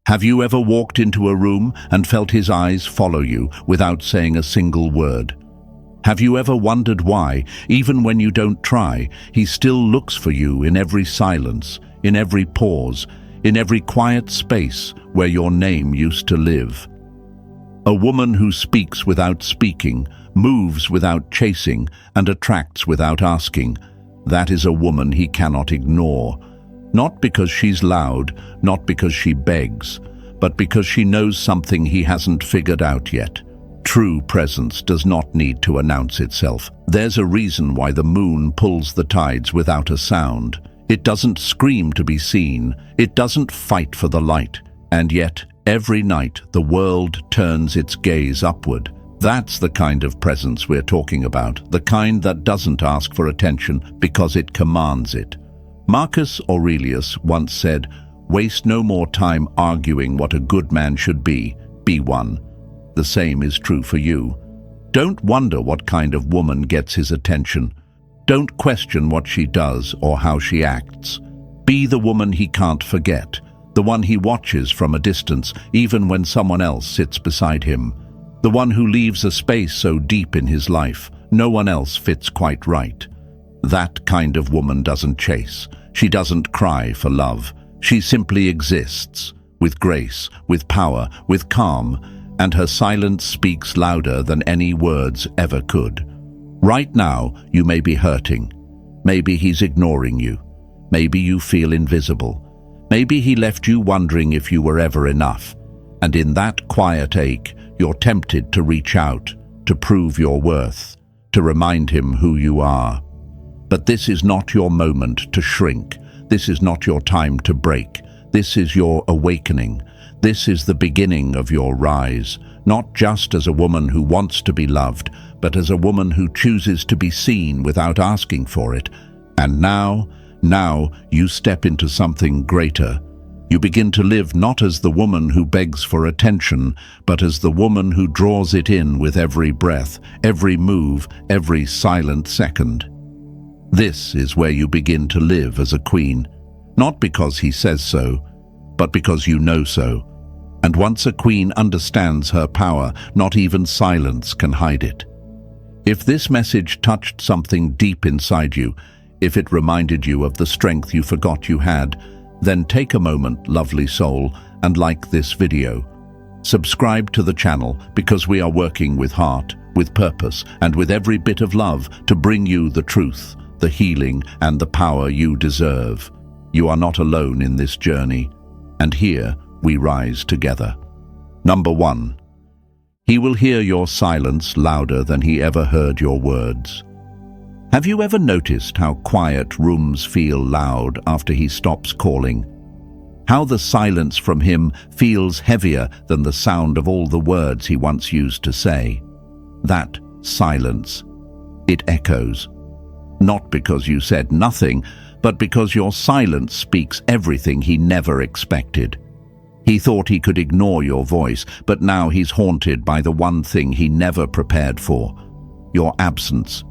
Have you ever walked into a room and felt his eyes follow you without saying a single word? Have you ever wondered why, even when you don't try, he still looks for you in every silence, in every pause, in every quiet space where your name used to live? A woman who speaks without speaking, moves without chasing, and attracts without asking. That is a woman he cannot ignore. Not because she's loud, not because she begs, but because she knows something he hasn't figured out yet. True presence does not need to announce itself. There's a reason why the moon pulls the tides without a sound. It doesn't scream to be seen. It doesn't fight for the light. And yet, every night, the world turns its gaze upward. That's the kind of presence we're talking about, the kind that doesn't ask for attention because it commands it. Marcus Aurelius once said, "Waste no more time arguing what a good man should be one." The same is true for you. Don't wonder what kind of woman gets his attention. Don't question what she does or how she acts. Be the woman he can't forget, the one he watches from a distance even when someone else sits beside him, the one who leaves a space so deep in his life no one else fits quite right. That kind of woman doesn't chase. She doesn't cry for love. She simply exists, with grace, with power, with calm, and her silence speaks louder than any words ever could. Right now, you may be hurting. Maybe he's ignoring you. Maybe you feel invisible. Maybe he left you wondering if you were ever enough. And in that quiet ache, you're tempted to reach out, to prove your worth, to remind him who you are. But this is not your moment to shrink. This is not your time to break. This is your awakening. This is the beginning of your rise, not just as a woman who wants to be loved, but as a woman who chooses to be seen without asking for it. And now you step into something greater. You begin to live not as the woman who begs for attention, but as the woman who draws it in with every breath, every move, every silent second. This is where you begin to live as a queen, not because he says so, but because you know so. And once a queen understands her power, not even silence can hide it. If this message touched something deep inside you, if it reminded you of the strength you forgot you had, then take a moment, lovely soul, and like this video. Subscribe to the channel because we are working with heart, with purpose, and with every bit of love to bring you the truth, the healing, and the power you deserve. You are not alone in this journey, and here we rise together. Number 1. He will hear your silence louder than he ever heard your words. Have you ever noticed how quiet rooms feel loud after he stops calling? How the silence from him feels heavier than the sound of all the words he once used to say? That silence, it echoes. Not because you said nothing, but because your silence speaks everything he never expected. He thought he could ignore your voice, but now he's haunted by the one thing he never prepared for: your absence.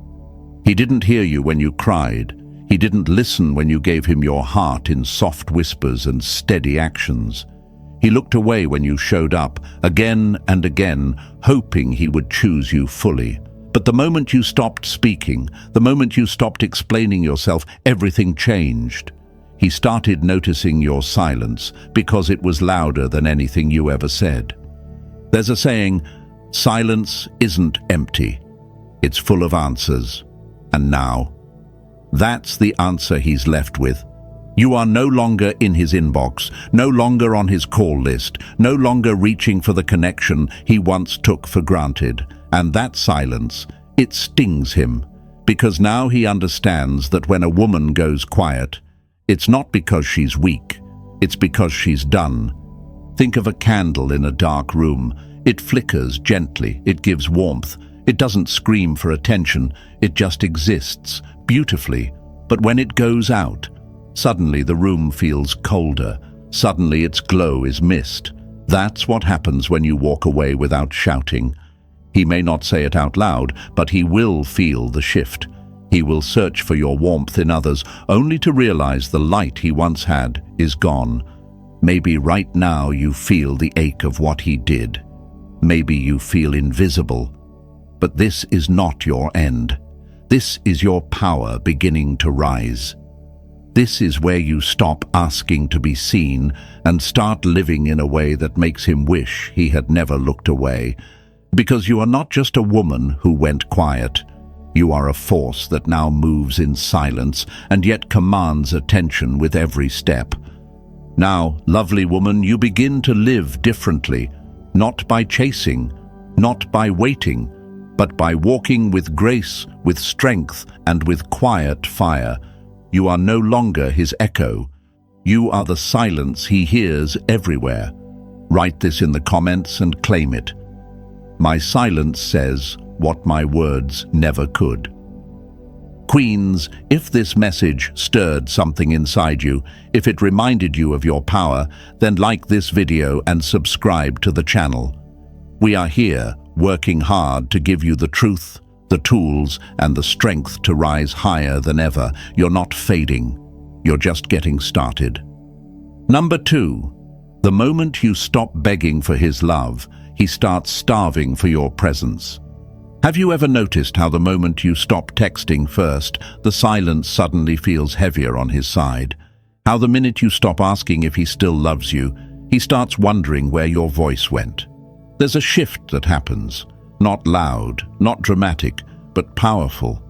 He didn't hear you when you cried. He didn't listen when you gave him your heart in soft whispers and steady actions. He looked away when you showed up, again and again, hoping he would choose you fully. But the moment you stopped speaking, the moment you stopped explaining yourself, everything changed. He started noticing your silence because it was louder than anything you ever said. There's a saying, silence isn't empty. It's full of answers. And now, that's the answer he's left with. You are no longer in his inbox, no longer on his call list, no longer reaching for the connection he once took for granted. And that silence, it stings him, because now he understands that when a woman goes quiet, it's not because she's weak, it's because she's done. Think of a candle in a dark room. It flickers gently, it gives warmth. It doesn't scream for attention, it just exists, beautifully. But when it goes out, suddenly the room feels colder, suddenly its glow is missed. That's what happens when you walk away without shouting. He may not say it out loud, but he will feel the shift. He will search for your warmth in others, only to realize the light he once had is gone. Maybe right now you feel the ache of what he did. Maybe you feel invisible. But this is not your end. This is your power beginning to rise. This is where you stop asking to be seen and start living in a way that makes him wish he had never looked away. Because you are not just a woman who went quiet. You are a force that now moves in silence and yet commands attention with every step. Now, lovely woman, you begin to live differently, not by chasing, not by waiting, but by walking with grace, with strength, and with quiet fire. You are no longer his echo. You are the silence he hears everywhere. Write this in the comments and claim it. My silence says what my words never could. Queens, if this message stirred something inside you, if it reminded you of your power, then like this video and subscribe to the channel. We are here, working hard to give you the truth, the tools, and the strength to rise higher than ever. You're not fading. You're just getting started. Number 2, the moment you stop begging for his love, he starts starving for your presence. Have you ever noticed how the moment you stop texting first, the silence suddenly feels heavier on his side? How the minute you stop asking if he still loves you, he starts wondering where your voice went. There's a shift that happens, not loud, not dramatic, but powerful.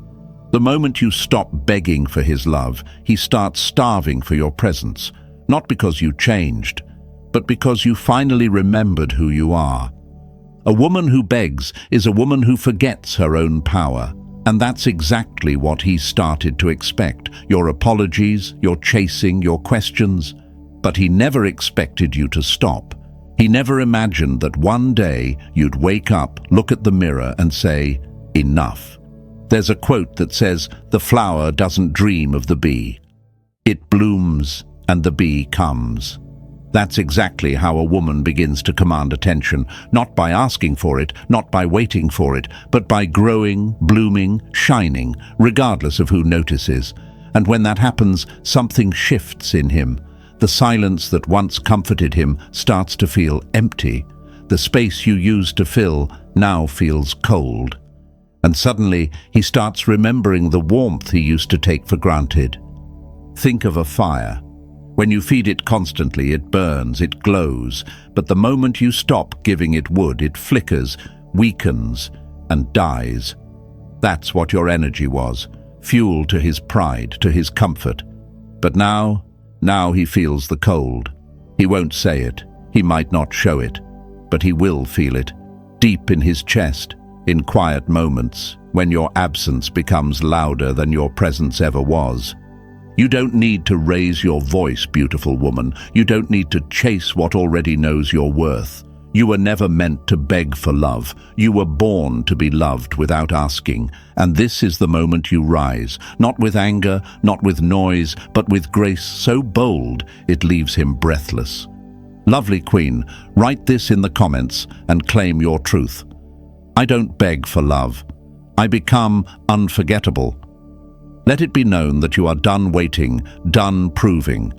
The moment you stop begging for his love, he starts starving for your presence, not because you changed, but because you finally remembered who you are. A woman who begs is a woman who forgets her own power, and that's exactly what he started to expect. Your apologies, your chasing, your questions. But he never expected you to stop. He never imagined that one day you'd wake up, look at the mirror and say, enough. There's a quote that says, the flower doesn't dream of the bee. It blooms and the bee comes. That's exactly how a woman begins to command attention, not by asking for it, not by waiting for it, but by growing, blooming, shining, regardless of who notices. And when that happens, something shifts in him. The silence that once comforted him starts to feel empty. The space you used to fill now feels cold. And suddenly, he starts remembering the warmth he used to take for granted. Think of a fire. When you feed it constantly, it burns, it glows, but the moment you stop giving it wood, it flickers, weakens, and dies. That's what your energy was, fuel to his pride, to his comfort. But now he feels the cold. He won't say it, he might not show it, but he will feel it, deep in his chest, in quiet moments, when your absence becomes louder than your presence ever was. You don't need to raise your voice, beautiful woman. You don't need to chase what already knows your worth. You were never meant to beg for love. You were born to be loved without asking. And this is the moment you rise, not with anger, not with noise, but with grace so bold it leaves him breathless. Lovely queen, write this in the comments and claim your truth. I don't beg for love. I become unforgettable. Let it be known that you are done waiting, done proving.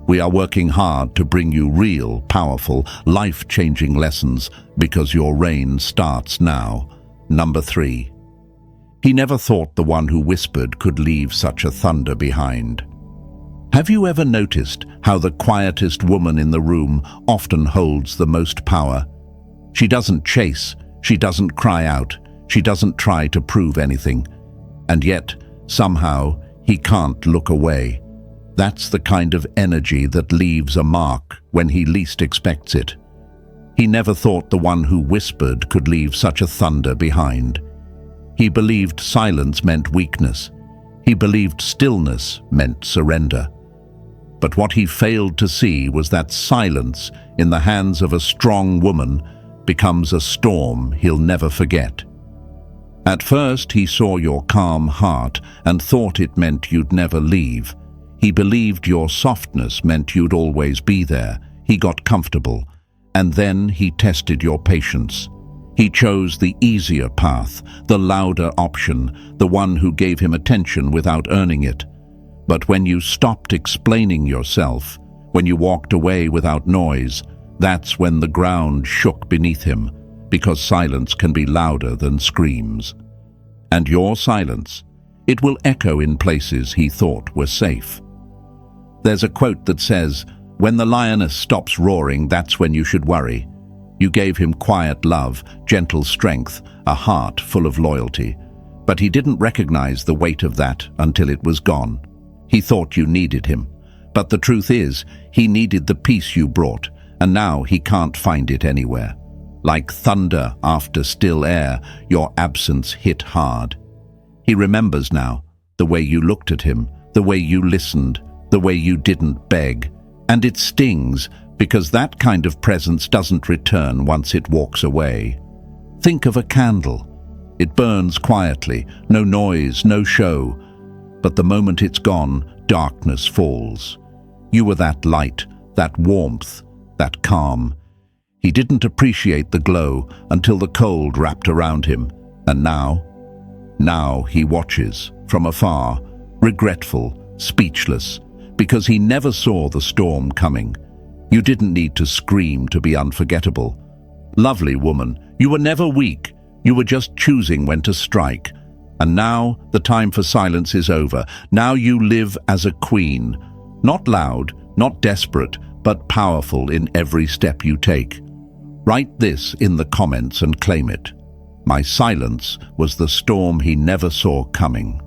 We are working hard to bring you real, powerful, life-changing lessons because your reign starts now. Number 3. He never thought the one who whispered could leave such a thunder behind. Have you ever noticed how the quietest woman in the room often holds the most power? She doesn't chase, she doesn't cry out, she doesn't try to prove anything. And yet, somehow, he can't look away. That's the kind of energy that leaves a mark when he least expects it. He never thought the one who whispered could leave such a thunder behind. He believed silence meant weakness. He believed stillness meant surrender. But what he failed to see was that silence in the hands of a strong woman becomes a storm he'll never forget. At first, he saw your calm heart and thought it meant you'd never leave. He believed your softness meant you'd always be there. He got comfortable. And then he tested your patience. He chose the easier path, the louder option, the one who gave him attention without earning it. But when you stopped explaining yourself, when you walked away without noise. That's when the ground shook beneath him, because silence can be louder than screams. And your silence, it will echo in places he thought were safe. There's a quote that says, "When the lioness stops roaring, that's when you should worry." You gave him quiet love, gentle strength, a heart full of loyalty. But he didn't recognize the weight of that until it was gone. He thought you needed him. But the truth is, he needed the peace you brought, and now he can't find it anywhere. Like thunder after still air, your absence hit hard. He remembers now, the way you looked at him, the way you listened, the way you didn't beg. And it stings, because that kind of presence doesn't return once it walks away. Think of a candle. It burns quietly, no noise, no show. But the moment it's gone, darkness falls. You were that light, that warmth, that calm. He didn't appreciate the glow until the cold wrapped around him. And now he watches from afar, regretful, speechless, because he never saw the storm coming. You didn't need to scream to be unforgettable. Lovely woman, you were never weak. You were just choosing when to strike. And now the time for silence is over. Now you live as a queen. Not loud, not desperate, but powerful in every step you take. Write this in the comments and claim it. My silence was the storm he never saw coming.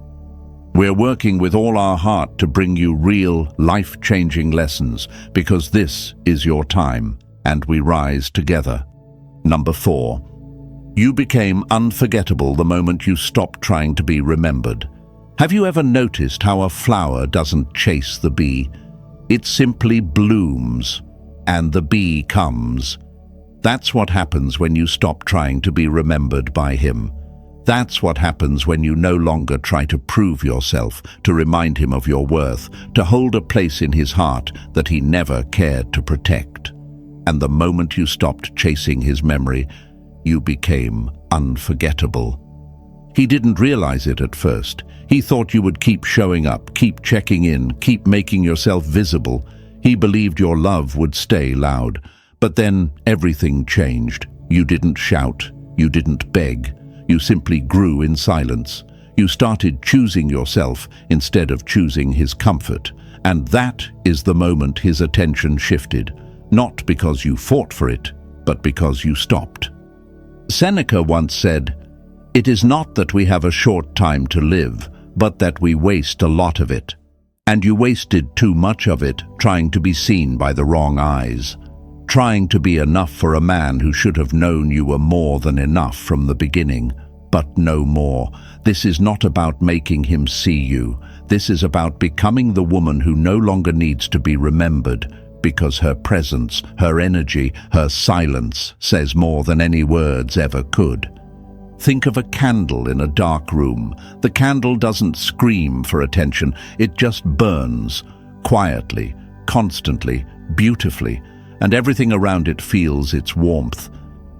We're working with all our heart to bring you real, life-changing lessons, because this is your time, and we rise together. Number 4. You became unforgettable the moment you stopped trying to be remembered. Have you ever noticed how a flower doesn't chase the bee? It simply blooms, and the bee comes. That's what happens when you stop trying to be remembered by him. That's what happens when you no longer try to prove yourself, to remind him of your worth, to hold a place in his heart that he never cared to protect. And the moment you stopped chasing his memory, you became unforgettable. He didn't realize it at first. He thought you would keep showing up, keep checking in, keep making yourself visible. He believed your love would stay loud. But then everything changed. You didn't shout. You didn't beg. You simply grew in silence. You started choosing yourself instead of choosing his comfort. And that is the moment his attention shifted. Not because you fought for it, but because you stopped. Seneca once said, "It is not that we have a short time to live, but that we waste a lot of it." And you wasted too much of it trying to be seen by the wrong eyes. Trying to be enough for a man who should have known you were more than enough from the beginning, but no more. This is not about making him see you. This is about becoming the woman who no longer needs to be remembered, because her presence, her energy, her silence says more than any words ever could. Think of a candle in a dark room. The candle doesn't scream for attention. It just burns, quietly, constantly, beautifully, and everything around it feels its warmth.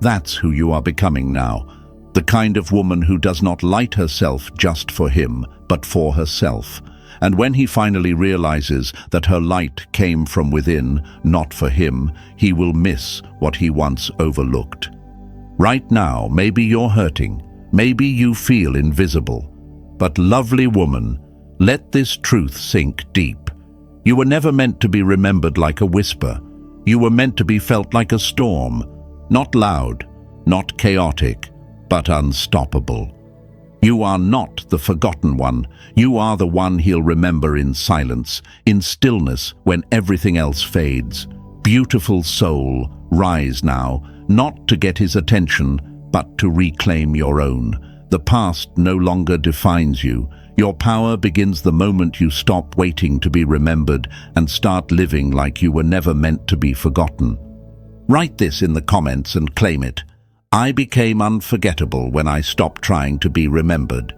That's who you are becoming now. The kind of woman who does not light herself just for him, but for herself. And when he finally realizes that her light came from within, not for him, he will miss what he once overlooked. Right now, maybe you're hurting. Maybe you feel invisible. But lovely woman, let this truth sink deep. You were never meant to be remembered like a whisper. You were meant to be felt like a storm, not loud, not chaotic, but unstoppable. You are not the forgotten one. You are the one he'll remember in silence, in stillness when everything else fades. Beautiful soul, rise now, not to get his attention, but to reclaim your own. The past no longer defines you. Your power begins the moment you stop waiting to be remembered and start living like you were never meant to be forgotten. Write this in the comments and claim it. I became unforgettable when I stopped trying to be remembered.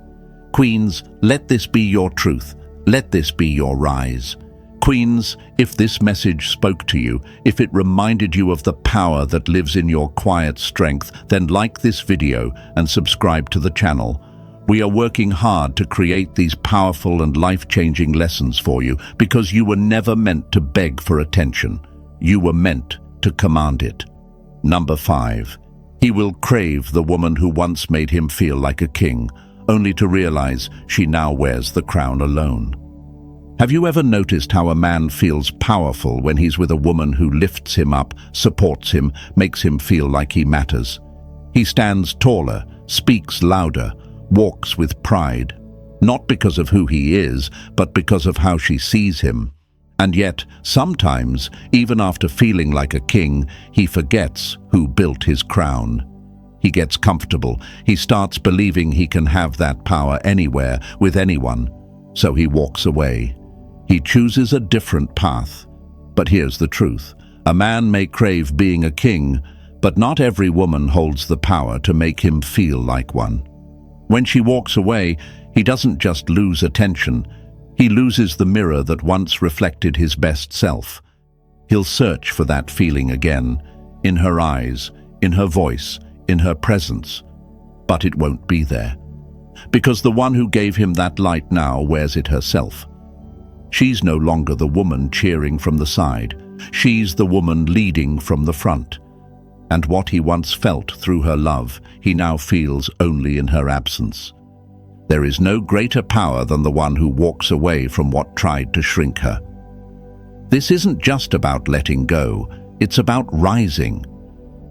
Queens, let this be your truth. Let this be your rise. Queens, if this message spoke to you, if it reminded you of the power that lives in your quiet strength, then like this video and subscribe to the channel. We are working hard to create these powerful and life-changing lessons for you because you were never meant to beg for attention. You were meant to command it. Number 5. He will crave the woman who once made him feel like a king, only to realize she now wears the crown alone. Have you ever noticed how a man feels powerful when he's with a woman who lifts him up, supports him, makes him feel like he matters? He stands taller, speaks louder, walks with pride, not because of who he is, but because of how she sees him. And yet, sometimes, even after feeling like a king, he forgets who built his crown. He gets comfortable. He starts believing he can have that power anywhere, with anyone. So he walks away. He chooses a different path. But here's the truth. A man may crave being a king, but not every woman holds the power to make him feel like one. When she walks away, he doesn't just lose attention. He loses the mirror that once reflected his best self. He'll search for that feeling again, in her eyes, in her voice, in her presence. But it won't be there. Because the one who gave him that light now wears it herself. She's no longer the woman cheering from the side. She's the woman leading from the front. And what he once felt through her love, he now feels only in her absence. There is no greater power than the one who walks away from what tried to shrink her. This isn't just about letting go, it's about rising.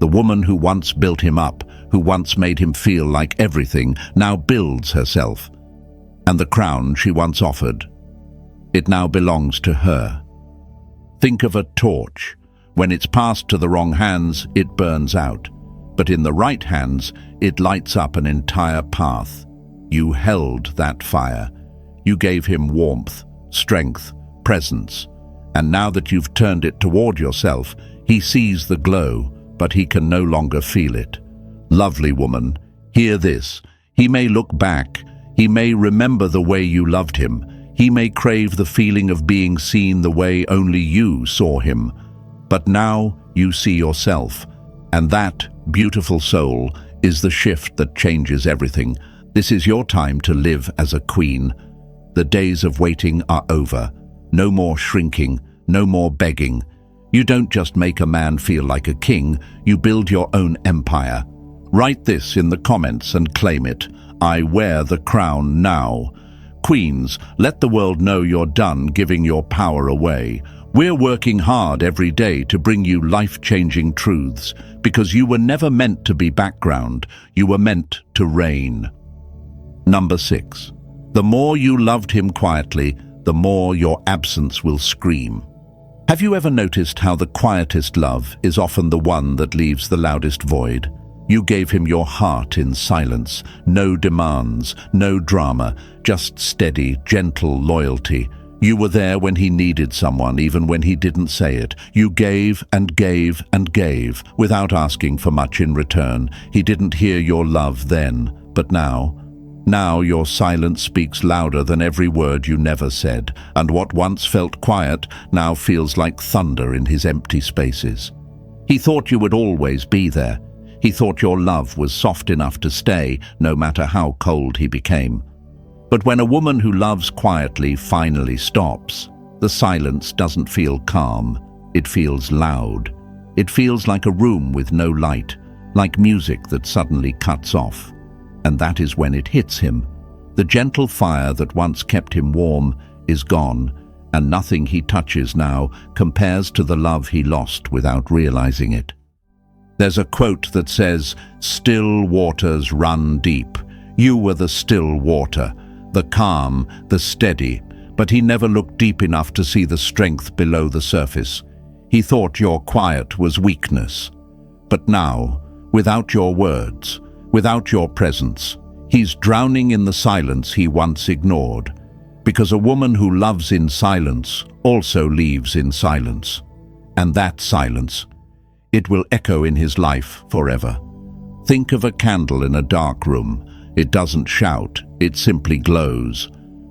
The woman who once built him up, who once made him feel like everything, now builds herself. And the crown she once offered, it now belongs to her. Think of a torch. When it's passed to the wrong hands, it burns out. But in the right hands, it lights up an entire path. You held that fire. You gave him warmth, strength, presence. And now that you've turned it toward yourself, he sees the glow, but he can no longer feel it. Lovely woman, hear this. He may look back. He may remember the way you loved him. He may crave the feeling of being seen the way only you saw him. But now you see yourself. And that, beautiful soul, is the shift that changes everything. This is your time to live as a queen. The days of waiting are over. No more shrinking, no more begging. You don't just make a man feel like a king, you build your own empire. Write this in the comments and claim it. I wear the crown now. Queens, let the world know you're done giving your power away. We're working hard every day to bring you life-changing truths, because you were never meant to be background, you were meant to reign. Number 6. The more you loved him quietly, the more your absence will scream. Have you ever noticed how the quietest love is often the one that leaves the loudest void? You gave him your heart in silence, no demands, no drama, just steady, gentle loyalty. You were there when he needed someone, even when he didn't say it. You gave and gave and gave, without asking for much in return. He didn't hear your love then, but now your silence speaks louder than every word you never said, and what once felt quiet now feels like thunder in his empty spaces. He thought you would always be there. He thought your love was soft enough to stay, no matter how cold he became. But when a woman who loves quietly finally stops, the silence doesn't feel calm, it feels loud. It feels like a room with no light, like music that suddenly cuts off. And that is when it hits him. The gentle fire that once kept him warm is gone, and nothing he touches now compares to the love he lost without realizing it. There's a quote that says, "Still waters run deep." You were the still water, the calm, the steady, but he never looked deep enough to see the strength below the surface. He thought your quiet was weakness. But now, without your words, without your presence, he's drowning in the silence he once ignored. Because a woman who loves in silence also leaves in silence. And that silence, it will echo in his life forever. Think of a candle in a dark room. It doesn't shout, it simply glows.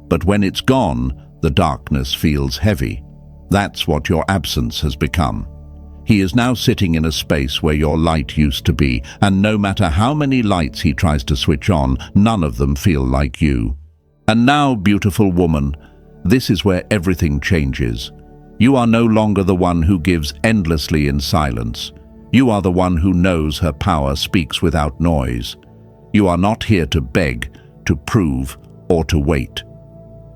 But when it's gone, the darkness feels heavy. That's what your absence has become. He is now sitting in a space where your light used to be, and no matter how many lights he tries to switch on, none of them feel like you. And now, beautiful woman, this is where everything changes. You are no longer the one who gives endlessly in silence. You are the one who knows her power speaks without noise. You are not here to beg, to prove, or to wait.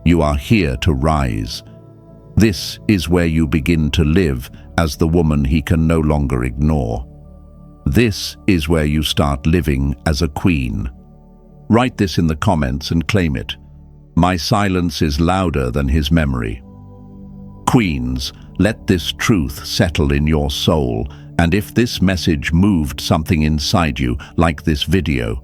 You are here to rise. This is where you begin to live as the woman he can no longer ignore. This is where you start living as a queen. Write this in the comments and claim it. My silence is louder than his memory. Queens, let this truth settle in your soul, and if this message moved something inside you, like this video,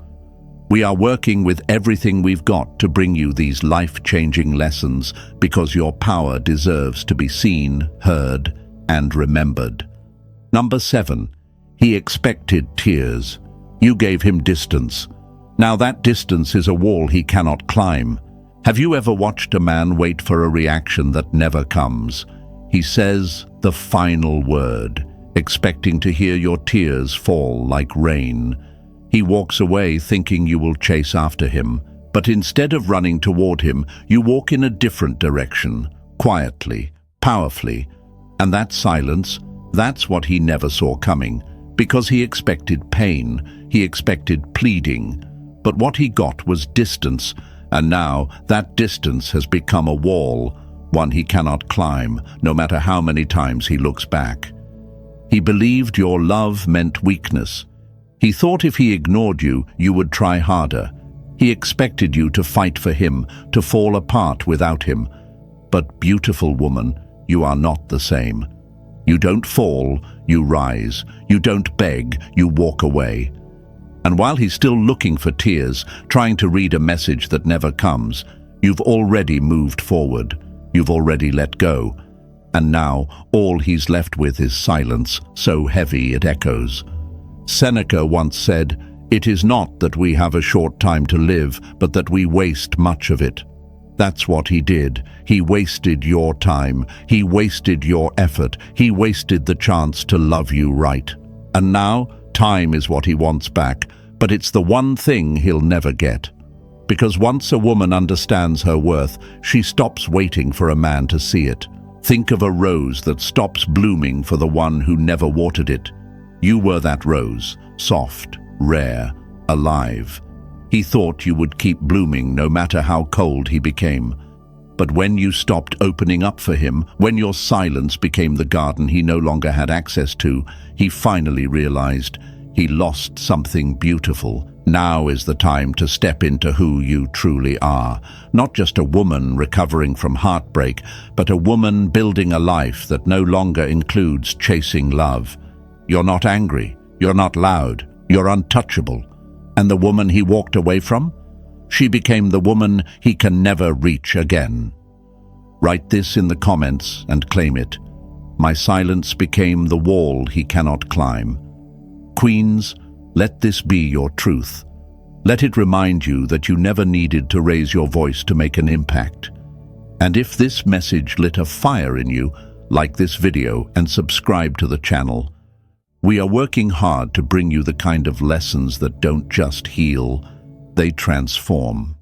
we are working with everything we've got to bring you these life-changing lessons because your power deserves to be seen, heard, and remembered. Number 7. He expected tears. You gave him distance. Now that distance is a wall he cannot climb. Have you ever watched a man wait for a reaction that never comes? He says the final word, expecting to hear your tears fall like rain. He walks away thinking you will chase after him, but instead of running toward him, you walk in a different direction, quietly, powerfully. And that silence, that's what he never saw coming, because he expected pain, he expected pleading. But what he got was distance, and now that distance has become a wall, one he cannot climb, no matter how many times he looks back. He believed your love meant weakness. He thought if he ignored you, you would try harder. He expected you to fight for him, to fall apart without him. But beautiful woman, you are not the same. You don't fall, you rise. You don't beg, you walk away. And while he's still looking for tears, trying to read a message that never comes, you've already moved forward. You've already let go. And now all he's left with is silence, so heavy it echoes. Seneca once said, "It is not that we have a short time to live, but that we waste much of it." That's what he did. He wasted your time. He wasted your effort. He wasted the chance to love you right. And now, time is what he wants back, but it's the one thing he'll never get. Because once a woman understands her worth, she stops waiting for a man to see it. Think of a rose that stops blooming for the one who never watered it. You were that rose, soft, rare, alive. He thought you would keep blooming no matter how cold he became. But when you stopped opening up for him, when your silence became the garden he no longer had access to, he finally realized he lost something beautiful. Now is the time to step into who you truly are. Not just a woman recovering from heartbreak, but a woman building a life that no longer includes chasing love. You're not angry, you're not loud, you're untouchable. And the woman he walked away from? She became the woman he can never reach again. Write this in the comments and claim it. My silence became the wall he cannot climb. Queens, let this be your truth. Let it remind you that you never needed to raise your voice to make an impact. And if this message lit a fire in you, like this video and subscribe to the channel. We are working hard to bring you the kind of lessons that don't just heal, they transform.